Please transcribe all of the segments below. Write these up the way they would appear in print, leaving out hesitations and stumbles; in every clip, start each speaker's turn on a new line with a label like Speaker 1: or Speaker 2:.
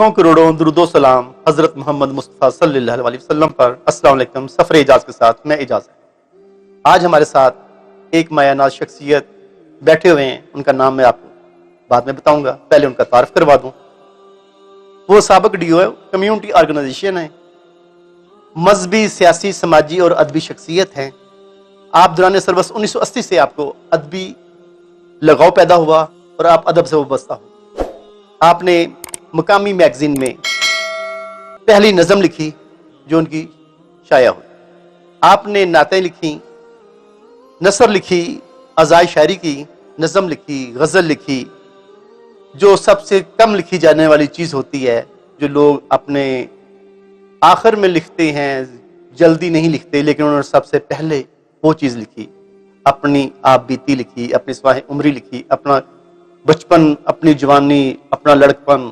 Speaker 1: کروڑوں درود و سلام حضرت محمد مصطفیٰ صلی اللہ علیہ وسلم پر۔ السلام علیکم۔ سفر اعجاز کے ساتھ میں اعجاز ہے۔ آج ہمارے ساتھ ایک مایہ ناز شخصیت بیٹھے ہوئے ہیں، ان کا نام میں آپ کو بعد میں بتاؤں گا، پہلے ان کا تعارف کروا دوں۔ وہ سابق ڈی او کمیونٹی آرگنائزیشن ہے، مذہبی، سیاسی، سماجی اور ادبی شخصیت ہیں۔ آپ دوران سروس 1980 سے آپ کو ادبی لگاؤ پیدا ہوا اور آپ ادب سے وابستہ ہو۔ آپ نے مقامی میگزین میں پہلی نظم لکھی جو ان کی شائع ہوئی۔ آپ نے نعتیں لکھی، نثر لکھی، عزائے شاعری کی، نظم لکھی، غزل لکھی۔ جو سب سے کم لکھی جانے والی چیز ہوتی ہے، جو لوگ اپنے آخر میں لکھتے ہیں، جلدی نہیں لکھتے، لیکن انہوں نے سب سے پہلے وہ چیز لکھی، اپنی آپ بیتی لکھی، اپنی سوانح عمری لکھی، اپنا بچپن، اپنی جوانی، اپنا لڑکپن،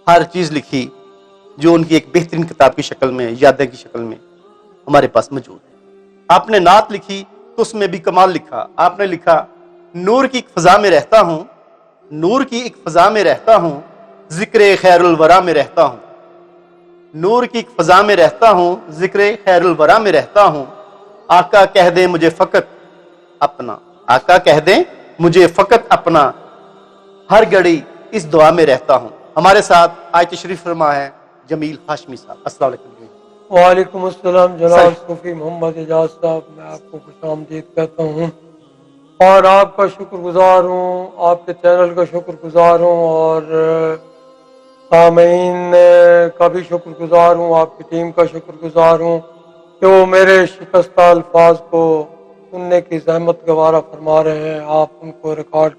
Speaker 1: ہر چیز لکھی، جو ان کی ایک بہترین کتاب کی شکل میں، یادیں کی شکل میں ہمارے پاس موجود ہے۔ آپ نے نعت لکھی تو اس میں بھی کمال لکھا۔ آپ نے لکھا، نور کی ایک فضا میں رہتا ہوں، نور کی ایک فضا میں رہتا ہوں، ذکر خیر الورا میں رہتا ہوں، نور کی ایک فضا میں رہتا ہوں، ذکر خیر الورا میں رہتا ہوں، آقا کہہ دیں مجھے فقط اپنا، آقا کہہ دیں مجھے فقط اپنا، ہر گھڑی اس دعا میں رہتا ہوں۔ ہمارے ساتھ آج تشریف فرما ہے جمیل ہاشمی صاحب۔ السلام علیکم۔
Speaker 2: وعلیکم السلام جناب صوفی محمد اعجاز صاحب، میں آپ کو خوش آمدید کہتا ہوں اور آپ کا شکر گزار ہوں، آپ کے چینل کا شکر گزار ہوں اور سامعین کا بھی شکر گزار ہوں، آپ کی ٹیم کا شکر گزار ہوں کہ وہ میرے شکستہ الفاظ کو سننے کی زحمت گوارہ فرما رہے ہیں، آپ ان کو ریکارڈ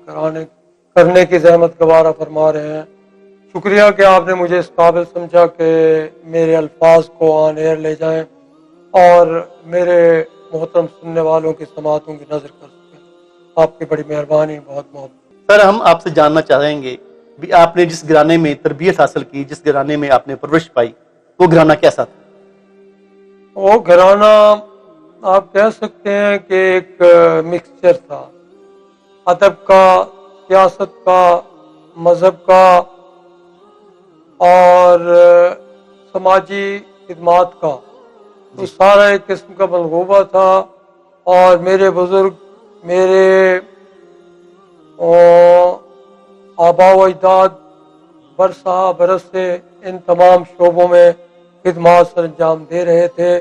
Speaker 2: کرنے کی زحمت گوارہ فرما رہے ہیں۔ شکریہ کہ آپ نے مجھے اس قابل سمجھا کہ میرے الفاظ کو آن ایئر لے جائیں اور میرے محترم سننے والوں کی سماعتوں کی نظر کر سکیں۔ آپ کی بڑی مہربانی، بہت محبت۔
Speaker 1: سر، ہم آپ سے جاننا چاہیں گے بھی آپ نے جس گھرانے میں تربیت حاصل کی، جس گھرانے میں آپ نے پرورش پائی، وہ گھرانہ کیسا تھا؟
Speaker 2: وہ گھرانہ آپ کہہ سکتے ہیں کہ ایک مکسچر تھا، ادب کا، سیاست کا، مذہب کا اور سماجی خدمات کا، تو سارا ایک قسم کا منغوبہ تھا۔ اور میرے بزرگ، میرے آبا و اجداد برسہ برس سے ان تمام شعبوں میں خدمات سر انجام دے رہے تھے،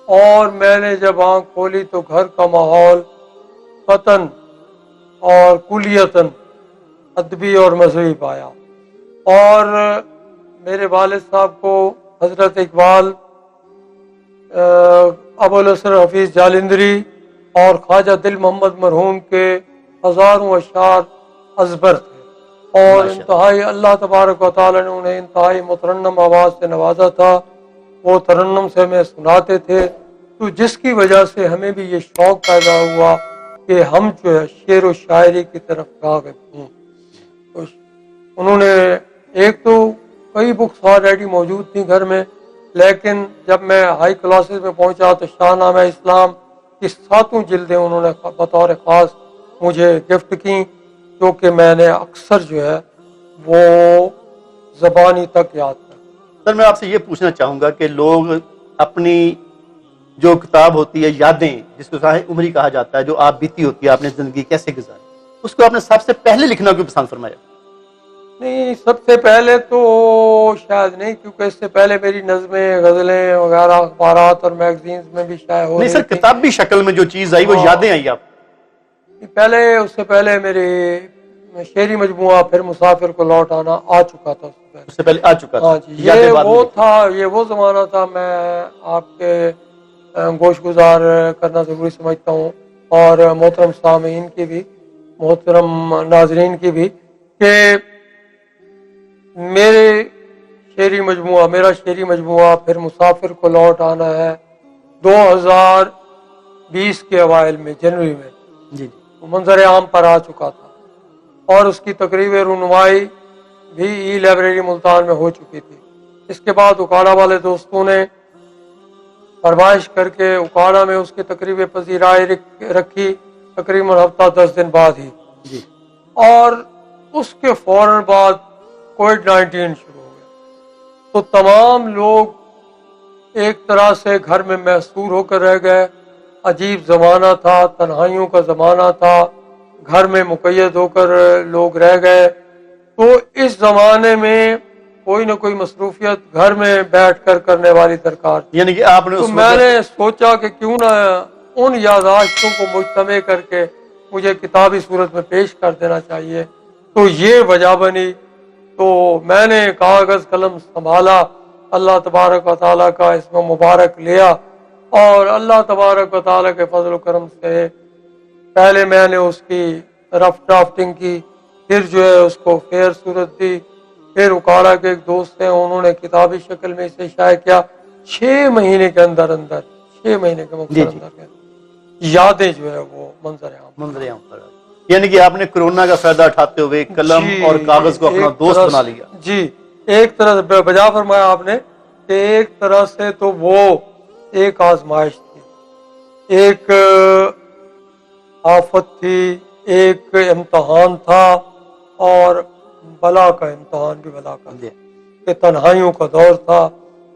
Speaker 2: اور میں نے جب آنکھ کھولی تو گھر کا ماحول قطعاً اور کلیتاً ادبی اور مذہبی پایا۔ اور میرے والد صاحب کو حضرت اقبال، ابوالحسن حفیظ جالندری اور خواجہ دل محمد مرحوم کے ہزاروں اشعار ازبر تھے، اور انتہائی اللہ تبارک و تعالی نے انہیں انتہائی مترنم آواز سے نوازا تھا۔ وہ ترنم سے ہمیں سناتے تھے، تو جس کی وجہ سے ہمیں بھی یہ شوق پیدا ہوا کہ ہم جو ہے شعر و شاعری کی طرف راغب ہوں۔ انہوں نے ایک تو کئی بکس آلریڈی موجود تھیں گھر میں، لیکن جب میں ہائی کلاسز میں پہنچا تو شاہ نامہ اسلام کی 7 جلدیں انہوں نے بطور خاص مجھے گفٹ کی، جو کہ میں نے اکثر جو ہے وہ زبانی تک یاد کر۔
Speaker 1: سر، میں آپ سے یہ پوچھنا چاہوں گا کہ لوگ اپنی جو کتاب ہوتی ہے یادیں، جس کو سوانح عمری کہا جاتا ہے، جو آپ بیتی ہوتی ہے، آپ نے زندگی کیسے گزاری، اس کو آپ نے سب سے پہلے لکھنا کیوں پسند فرمایا؟
Speaker 2: نہیں، سب سے پہلے تو شاید نہیں، کیونکہ اس سے پہلے میری نظمیں، غزلیں وغیرہ اخبارات اور میگزینز میں بھی شائع ہو
Speaker 1: نہیں
Speaker 2: رہی
Speaker 1: سر،
Speaker 2: تھی۔
Speaker 1: کتابی شکل میں جو چیز آئی وہ یادیں آئی آپ؟
Speaker 2: پہلے، اس سے پہلے میری شعری مجموعہ پھر مسافر کو لوٹ آنا آ چکا تھا،
Speaker 1: اس سے پہلے آ چکا تھا۔
Speaker 2: ہاں جی، یہ وہ تھا، یہ وہ زمانہ تھا۔ میں آپ کے گوش گزار کرنا ضروری سمجھتا ہوں اور محترم سامعین کی بھی، محترم ناظرین کی بھی، کہ میرا شعری مجموعہ پھر مسافر کو لوٹ آنا ہے 2020 کے اوائل میں، جنوری میں
Speaker 1: جی
Speaker 2: منظر عام پر آ چکا تھا، اور اس کی تقریب رونمائی بھی ای لائبریری ملتان میں ہو چکی تھی۔ اس کے بعد اکاڑا والے دوستوں نے فرمائش کر کے اکاڑا میں اس کی تقریب پذیرائی رکھی، تقریباً ہفتہ 10 دن بعد ہی
Speaker 1: جی،
Speaker 2: اور اس کے فوراً بعد کووڈ-19 شروع ہو گیا۔ تو تمام لوگ ایک طرح سے گھر میں محصور ہو کر رہ گئے. عجیب زمانہ تھا، تنہائیوں کا زمانہ تھا، گھر میں مقید ہو کر لوگ رہ گئے. تو اس زمانے میں کوئی نہ کوئی مصروفیت گھر میں بیٹھ کر کرنے والی درکار تھی.
Speaker 1: یعنی کہ آپ نے
Speaker 2: تو
Speaker 1: اس
Speaker 2: میں
Speaker 1: وقت
Speaker 2: نے سوچا کہ کیوں نہ ان یاداشتوں کو مجتمع کر کے مجھے کتابی صورت میں پیش کر دینا چاہیے. تو یہ وجہ بنی. تو میں نے کاغذ قلم سنبھالا، اللہ تبارک و تعالیٰ کا اسم مبارک لیا، اور اللہ تبارک و تعالیٰ کے فضل و کرم سے پہلے میں نے اس کی رف ڈرافٹنگ کی، پھر جو ہے اس کو فیئر صورت دی، پھر اکاڑا کے ایک دوست ہیں انہوں نے کتابی شکل میں اسے شائع کیا. 6 مہینے کے اندر 6 مہینے کے مقصد اندر یادیں جو ہے وہ منظر عام
Speaker 1: پر یعنی کہ آپ نے کرونا کا فائدہ اٹھاتے ہوئے قلم اور کاغذ کو اپنا دوست بنا لیا.
Speaker 2: جی، ایک طرح سے بجا فرمایا آپ نے کہ ایک طرح سے تو وہ ایک آزمائش تھی، ایک آفت تھی، ایک امتحان تھا، اور بلا کا امتحان بھی بلا کا تھا کہ تنہائیوں کا دور تھا.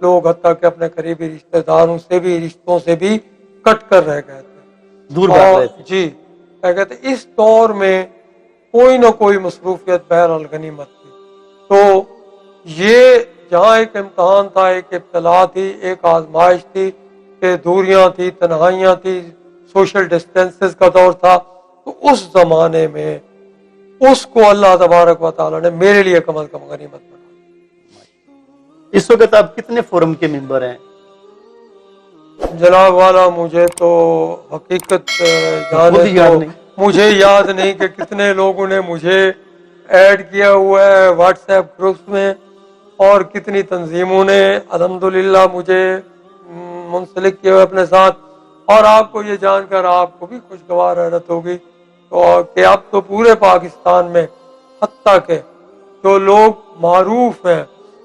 Speaker 2: لوگ حتیٰ کہ اپنے قریبی رشتہ داروں سے بھی، رشتوں سے بھی کٹ کر رہ گئے تھے،
Speaker 1: دور بھاگ رہے تھے.
Speaker 2: جی کہتے اس دور میں کوئی نہ کوئی مصروفیت بہرحال غنیمت تھی. تو یہ جہاں ایک امتحان تھا، ایک ابتلا تھی، ایک آزمائش تھی کہ دوریاں تھی، تنہائیاں تھی، سوشل ڈسٹینسز کا دور تھا. تو اس زمانے میں اس کو اللہ تبارک و تعالیٰ نے میرے لیے کم از کم غنیمت بنا.
Speaker 1: اس وقت آپ کتنے فورم کے ممبر ہیں؟
Speaker 2: جناب والا مجھے تو حقیقت مجھے یاد نہیں کہ کتنے لوگوں نے مجھے ایڈ کیا ہوا ہے واٹس ایپ گروپس میں، اور کتنی تنظیموں نے الحمدللہ مجھے منسلک کیا ہوا اپنے ساتھ. اور آپ کو یہ جان کر آپ کو بھی خوشگوار حیرت ہوگی کہ اب تو پورے پاکستان میں حتیٰ کہ جو لوگ معروف ہیں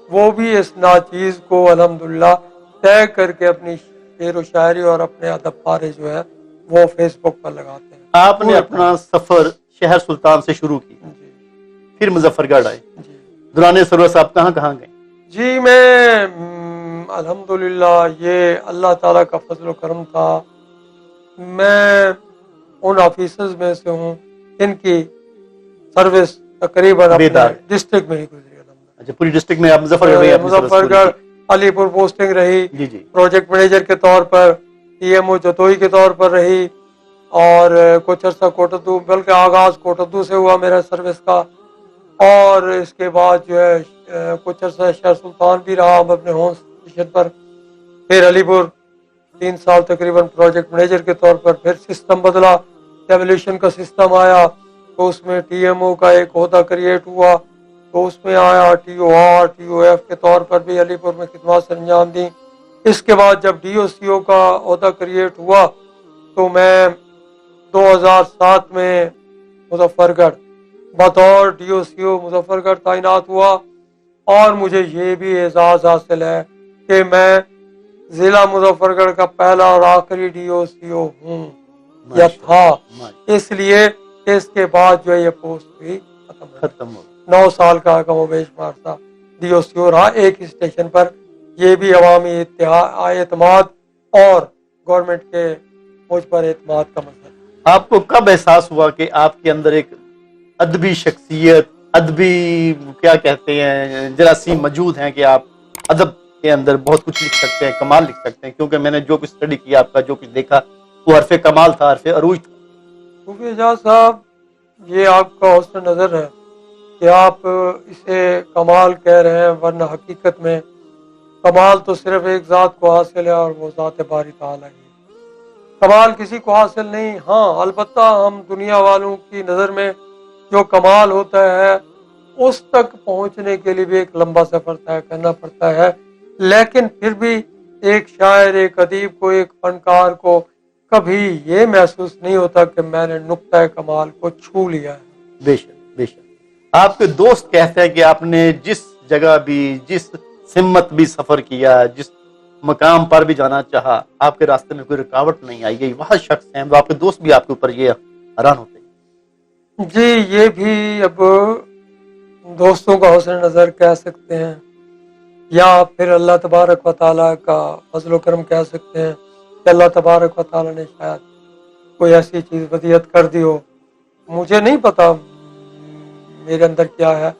Speaker 2: وہ بھی اس ناچیز کو الحمدللہ طے کر کے اپنی شعر و شاعری اور اپنے ادب پارے جو ہے وہ فیس بک پر لگاتے ہیں.
Speaker 1: آپ نے اپنا سفر شہر سلطان سے شروع کی، پھر مظفر گڑھ آئے. دوران سفر صاحب کہاں کہاں گئے؟
Speaker 2: جی میں الحمدللہ یہ اللہ تعالیٰ کا فضل و کرم تھا. میں ان آفیسرز میں سے ہوں ان کی سروس تقریباً ڈسٹرکٹ میں ہی گزری.
Speaker 1: اچھا، پوری ڈسٹرکٹ میں آپ
Speaker 2: مظفر گڑھ، علی پور پوسٹنگ رہی، پروجیکٹ مینیجر کے طور پر، ٹی ایم او جتوئی کے طور پر رہی، اور کچھ عرصہ کوٹدو، بلکہ آغاز کوٹدو سے ہوا میرا سروس کا، اور اس کے بعد جو ہے کچھ عرصہ شہر سلطان بھی رہا اپنے ہوم اسٹیشن پر، پھر علی پور 3 سال تقریباً پروجیکٹ مینیجر کے طور پر. پھر سسٹم بدلا، ایولیوشن کا سسٹم آیا تو اس میں ٹی ایم او کا ایک عہدہ کریٹ ہوا، تو اس میں آیا T O R, T O F کے طور پر بھی علی پور میں خدمات سر انجام دی. اس کے بعد جب ڈی او سی او کا عہدہ کریٹ ہوا تو میں 2007 میں مظفر گڑھ بطور ڈی او سی او مظفر گڑھ تعینات ہوا. اور مجھے یہ بھی اعزاز حاصل ہے کہ میں ضلع مظفر گڑھ کا پہلا اور آخری ڈی او سی او ہوں یا تھا، اس لیے اس کے بعد جو یہ پوسٹ بھی ختم ہو. 9 سال کا کم و بیش مارتا ڈی او سی او رہا ایک اسٹیشن پر. یہ بھی عوامی اعتماد اور گورنمنٹ کے مجھ پر اعتماد کا منظر.
Speaker 1: آپ کو کب احساس ہوا کہ آپ کے اندر ایک ادبی شخصیت، ادبی کیا کہتے ہیں جراثیم موجود ہیں کہ آپ ادب کے اندر بہت کچھ لکھ سکتے ہیں، کمال لکھ سکتے ہیں؟ کیونکہ میں نے جو کچھ اسٹڈی کیا آپ کا، جو کچھ دیکھا، وہ حرف کمال تھا، حرف عروج تھا.
Speaker 2: صوفی اعجاز صاحب، یہ آپ کا حسن نظر ہے کہ آپ اسے کمال کہہ رہے ہیں، ورنہ حقیقت میں کمال تو صرف ایک ذات کو حاصل ہے اور وہ ذات باری تعالیٰ ہے. کمال کسی کو حاصل نہیں. ہاں البتہ ہم دنیا والوں کی نظر میں جو کمال ہوتا ہے اس تک پہنچنے کے لیے بھی ایک لمبا سفر طے کرنا پڑتا ہے، لیکن پھر بھی ایک شاعر، ایک ادیب کو، ایک فنکار کو کبھی یہ محسوس نہیں ہوتا کہ میں نے نقطۂ کمال کو چھو لیا ہے.
Speaker 1: بے شک بے شک. آپ کے دوست کہتے ہیں کہ آپ نے جس جگہ بھی، جس سمت بھی سفر کیا، جس مقام پر بھی جانا چاہا، آپ کے راستے میں کوئی رکاوٹ نہیں آئی گئی. وہاں شخص ہیں، آپ کے دوست بھی آپ کے اوپر یہ حیران ہوتے ہیں.
Speaker 2: جی یہ بھی اب دوستوں کا حسن نظر کہہ سکتے ہیں. یا پھر اللہ تبارک و تعالیٰ کا فضل و کرم کہہ سکتے ہیں کہ اللہ تبارک و تعالیٰ نے شاید کوئی ایسی چیز ودیعت کر دی ہو. مجھے نہیں پتا میرے اندر کیا ہے،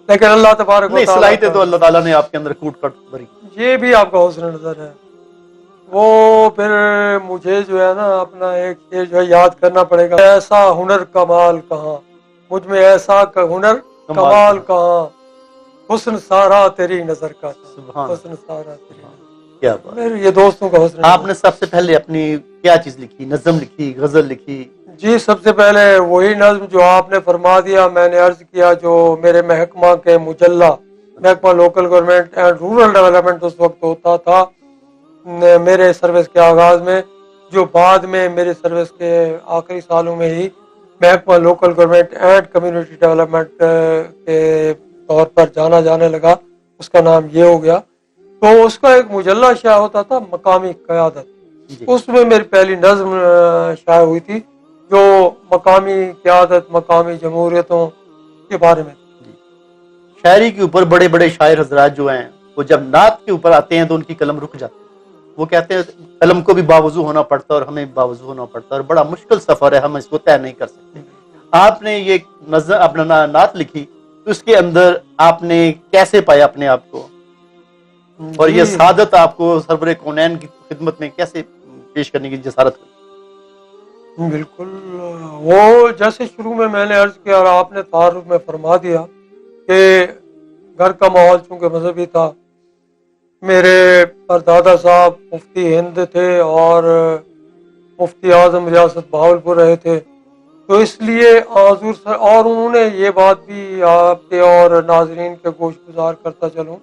Speaker 2: لیکن اللہ تبارک و
Speaker 1: نہیں،
Speaker 2: تعالیٰ
Speaker 1: صلاحیتیں تو اللہ تعالیٰ نے آپ کے اندر کوٹ کٹ بھری.
Speaker 2: یہ بھی آپ کا حسن نظر ہے. وہ پھر مجھے جو ہے نا اپنا ایک شعر جو ہے یاد کرنا پڑے گا. ایسا ہنر کمال کہاں، مجھ میں ایسا ہنر کمال کہاں، حسن سارا تیری نظر کا تھا.
Speaker 1: سبحان
Speaker 2: حسن سارا تیری نظر.
Speaker 1: کیا بات.
Speaker 2: میرے یہ دوستوں کا حسن
Speaker 1: آپ نے سب سے پہلے اپنی کیا چیز لکھی؟ نظم لکھی، غزل لکھی؟
Speaker 2: جی سب سے پہلے وہی نظم جو آپ نے فرما دیا، میں نے عرض کیا جو میرے محکمہ کے مجلہ، محکمہ local government and rural development اس وقت ہوتا تھا میرے سروس کے آغاز میں، جو بعد میں میرے سروس کے آخری سالوں میں ہی محکمہ local government and community development کے طور پر جانا جانے لگا، اس کا نام یہ ہو گیا. تو اس کا ایک مجلہ شائع ہوتا تھا مقامی قیادت. اس میں میری پہلی نظم شائع ہوئی تھی جو مقامی قیادت، مقامی جمہوریتوں کے بارے میں.
Speaker 1: شاعری کے اوپر بڑے بڑے شاعر حضرات جو ہیں وہ جب نعت کے اوپر آتے ہیں تو ان کی قلم رک جاتی ہے. وہ کہتے ہیں قلم کو بھی باوضو ہونا پڑتا ہے اور ہمیں بھی باوضو ہونا پڑتا ہے، اور بڑا مشکل سفر ہے، ہم اس کو طے نہیں کر سکتے. آپ نے یہ نظر اپنا نعت لکھی تو اس کے اندر آپ نے کیسے پایا اپنے آپ کو، اور یہ سعادت آپ کو سرور کونین کی خدمت میں کیسے پیش کرنے کی جسارت ہوئی؟
Speaker 2: بالکل، وہ جیسے شروع میں نے عرض کیا اور آپ نے تعارف میں فرما دیا کہ گھر کا ماحول چونکہ مذہبی تھا، میرے پردادا صاحب مفتی ہند تھے اور مفتی اعظم ریاست بہاولپور رہے تھے، تو اس لیے حضور اور انہوں نے یہ بات بھی آپ کے اور ناظرین کے گوش گزار کرتا چلوں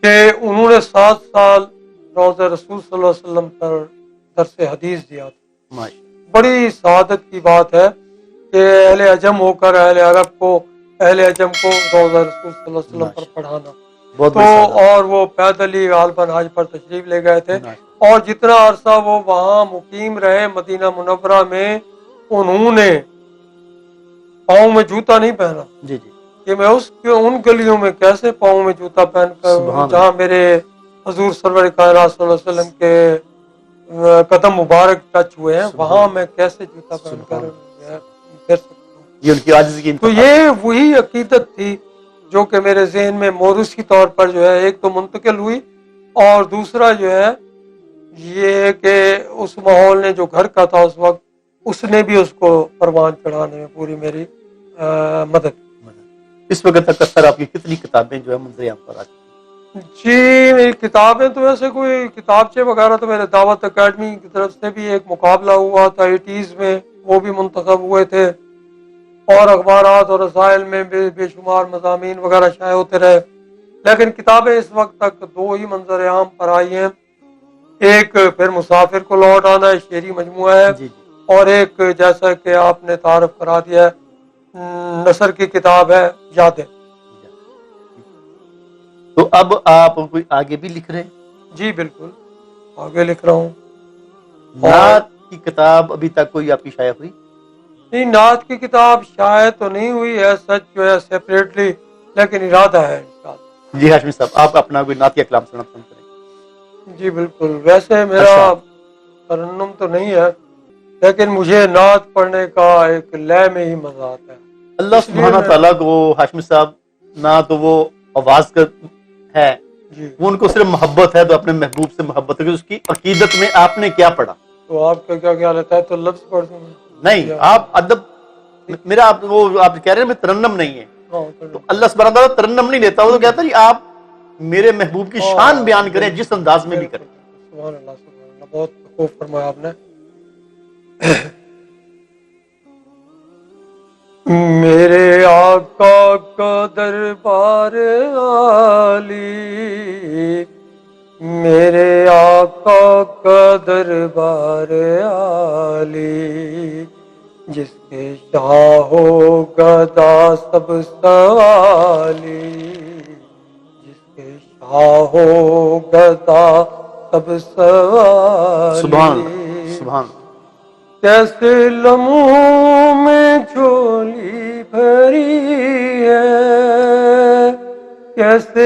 Speaker 2: کہ انہوں نے 7 سال روضہ رسول صلی اللہ علیہ وسلم پر درس حدیث دیا تھا. بڑی سعادت کی بات ہے کہ اہل عجم ہو کر اہل عرب کو، اہل عجم کو روضہ رسول صلی اللہ علیہ وسلم پر پڑھانا. تو اور وہ پیدل ہی غالباً حج پر تشریف لے گئے تھے، اور جتنا عرصہ وہ وہاں مقیم رہے مدینہ منورہ میں، انہوں نے پاؤں میں جوتا نہیں پہنا.
Speaker 1: جی جی.
Speaker 2: کہ میں ان گلیوں میں کیسے پاؤں میں جوتا پہن کر جہاں میرے حضور سرور کائنات صلی اللہ علیہ وسلم کے قدم مبارک ٹچ ہوئے ہیں، وہاں میں کیسے جوتا پہن کر پھر سکتا ہوں.
Speaker 1: یہ ان کی عاجزی کی
Speaker 2: تو یہ وہی عقیدت تھی جو کہ میرے ذہن میں موروثی طور پر جو ہے ایک تو منتقل ہوئی، اور دوسرا جو ہے یہ کہ اس ماحول نے جو گھر کا تھا اس وقت، اس نے بھی اس کو پروان چڑھانے میں پوری میری مدد.
Speaker 1: اس وقت تک اکثر آپ کی کتنی کتابیں جو ہے منظر عام پر آتی ہیں؟
Speaker 2: جی میری کتابیں تو ایسے کوئی کتابچے وغیرہ تو میرے دعوت اکیڈمی کی طرف سے بھی ایک مقابلہ ہوا تھا 80s میں، وہ بھی منتخب ہوئے تھے، اور اخبارات اور رسائل میں بے شمار مضامین وغیرہ شائع ہوتے رہے. لیکن کتابیں اس وقت تک 2 ہی منظر عام پر آئی ہیں. ایک پھر مسافر کو لوٹ آنا شعری مجموعہ ہے، اور ایک جیسا کہ آپ نے تعارف کرا دیا ہے نثر کی کتاب ہے یادیں.
Speaker 1: تو اب آپ کوئی آگے بھی لکھ رہے ہیں؟
Speaker 2: جی بالکل آگے لکھ رہا ہوں.
Speaker 1: نعت کی کتاب ابھی تک کوئی آپ کی شائع ہوئی؟
Speaker 2: نہیں، نعت کی کتاب شائع تو نہیں ہوئی ہے سچ جو ہے سیپریٹلی، لیکن ارادہ ہے انشاءاللہ.
Speaker 1: جی ہاشمی صاحب، آپ اپنا کوئی نعتیہ کلام سننا پسند کریں؟
Speaker 2: جی بالکل. ویسے میرا ترنم تو نہیں ہے، لیکن مجھے نعت پڑھنے کا ایک لے میں ہی مزہ آتا ہے.
Speaker 1: اللہ سبحانہ تعالیٰ کو ہاشمی صاحب نہ تو وہ آواز کا ہے، وہ ان کو صرف محبت ہے، تو اپنے محبوب سے محبت ہے. اس کی عقیدت میں آپ نے کیا پڑھا؟
Speaker 2: تو آپ کا کیا خیال ہے تو لفظ پڑھ دوں؟
Speaker 1: نہیں، آپ ادب میرا وہ آپ کہہ رہے ہیں میں ترنم نہیں ہے، تو اللہ سبحانہ تعالیٰ ترنم نہیں لیتا، وہ تو کہتا ہے آپ میرے محبوب کی شان بیان کریں جس انداز میں بھی کریں.
Speaker 2: سبحان اللہ سبحان اللہ، بہت خوب فرمایا آپ نے. میرے آقا کا دربار عالی، میرے آقا کا دربار عالی، جس کے شاہ و گدا سب سوالی، جس کے شاہ و گدا سب سوالی.
Speaker 1: سبحان اللہ سبحان اللہ.
Speaker 2: کیسے لمحوں میں بھری ہے، کیسے